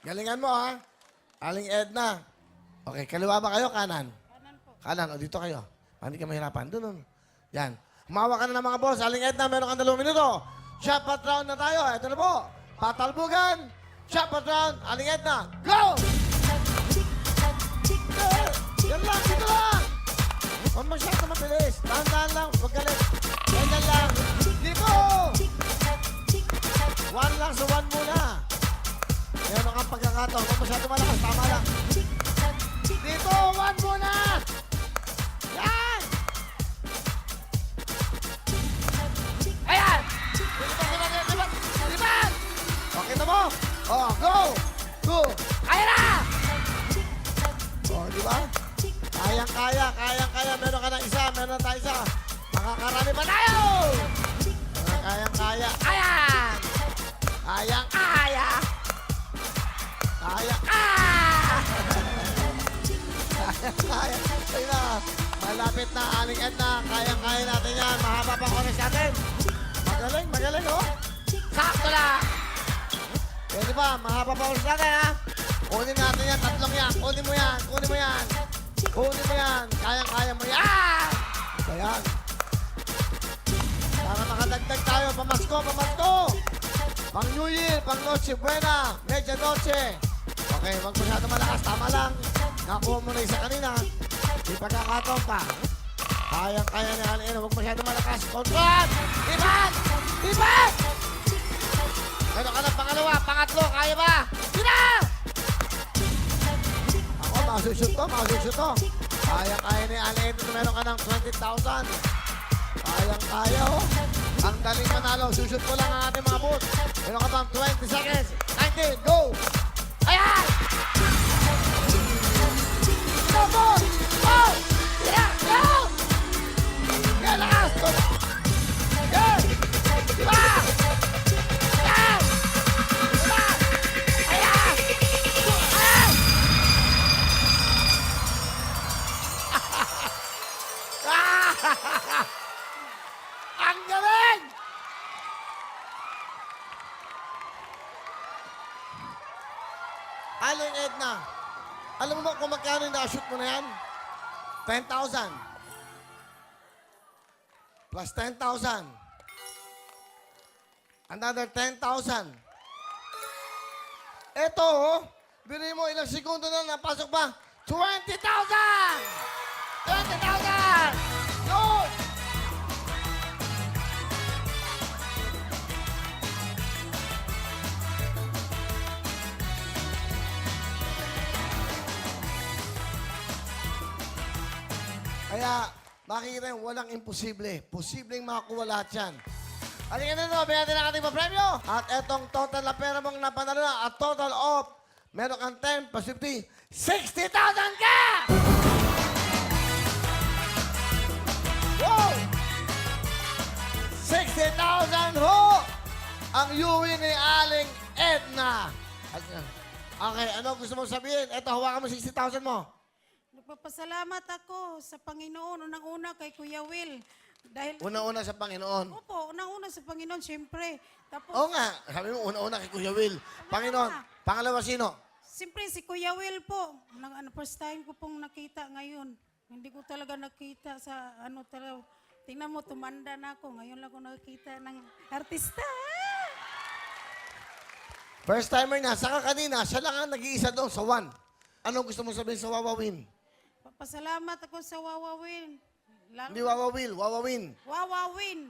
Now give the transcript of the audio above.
Galingan mo, ha? Aling Edna. Okay, kaliwa ba kayo? Kanan? Kanan po. Kanan, o dito kayo. Hindi ka mahirapan. Doon. Yan. Humawa ka na ng mga boss. Aling Edna, meron kang 2 minuto. Shot round na tayo. Ito na po. Patalbugan. Shot round. Aling Edna. Go! Yan lang, dito lang. Huwag masyado mabilis. Dahan-dahan lang. Huwag galit. Ganyan lang. Dito! 1 lang sa 1 muna. Meron kang pagkakataon. Huwag masyado malakas. Tama lang. Dito! 1 muna! Yan! Ayan! Lipat! Okay na mo? Oh, go! Go! Kaya na! Oh, di ba? Kayang-kaya, kayang-kaya. Meron ka ng isa, meron na tayo isa. Makakarami pa tayo! Kayang-kaya. Ayan! Kayang-kaya! Kaya-kaya! Kaya-kaya. Ayun na. Malapit na, Aling Edna. Kayang-kaya natin yan. Mahaba pa oras natin. Magaling, magaling, oh. Sakto lang. Pwede ba? Mahaba pa oras natin, ha? Kunin natin yan. 3 yan. Kunin mo yan. Kunin mo yan. Kunin mo yan. Kayang-kaya mo yan. Ayan. Para makadagdag tayo. Pamasko, pamasko. Pang New Year, pang Noche Buena. Media Noche. Okay, wag masyado malakas. Tama lang. Nakuha mo na isa kanina. Di pagkakataon pa. Kayang-kaya ni Aling Edna. Huwag masyado malakas. Control! Iban! Iban! Meron ka na pangalawa, pangatlo. Kaya ba? Sina! Ako, makasushoot to, makasushoot to. Kayang-kaya ni Aling Edna. Meron ka ng 20,000. Kayang-kaya, oh. Ang daling manalo. Sushoot ko lang ang ating mga boot. Meron ka pang 20 seconds. 19, go! Ayan! Go, go! Go! Yeah, go! Yan, lakas! Go! Yan! Diba? Yan! Diba? Ayan! Ayan! Ang galing! Aling Edna, alam mo ba kung magkano yung nakashoot mo na yan? 10,000. Plus 10,000. Another 10,000. Ito, oh. Bili mo ilang segundo na napasok pa. 20,000! 20,000! Go! Kaya, makikita yung walang imposible. Posibleng makakuha lahat yan. Halika na no, bigyan natin ang ating papremyo. At etong total na pera mong napanalo na, at total of, meron kang 10 plus 50, 60,000 ka! Wow! 60,000 ho! Ang Yui ni Aling Edna. Okay, ano gusto mong sabihin? Eto, hawakan mo 60,000 mo. Nagpapasalamat ako sa Panginoon. Unang-una kay Kuya Will. Dahil, Una-una sa Panginoon. opo, unang-una sa Panginoon, siyempre. Tapos, Oo nga, sabi mo una-una kay Kuya Will. Panginoon, pangalawa sino? siyempre si Kuya Will po. First time ko pong nakita ngayon. Hindi ko talaga nakita sa talaga. Tingnan mo, tumanda na ako. Ngayon lang ako nakita ng artista. First timer niya, saka kanina, siya lang ang nag-iisa doon sa 1. Anong gusto mo sabihin sa Wawawin? Papasalamat ako sa Wawa Will. Hindi Wawawil, Wawawin. Wawa Win.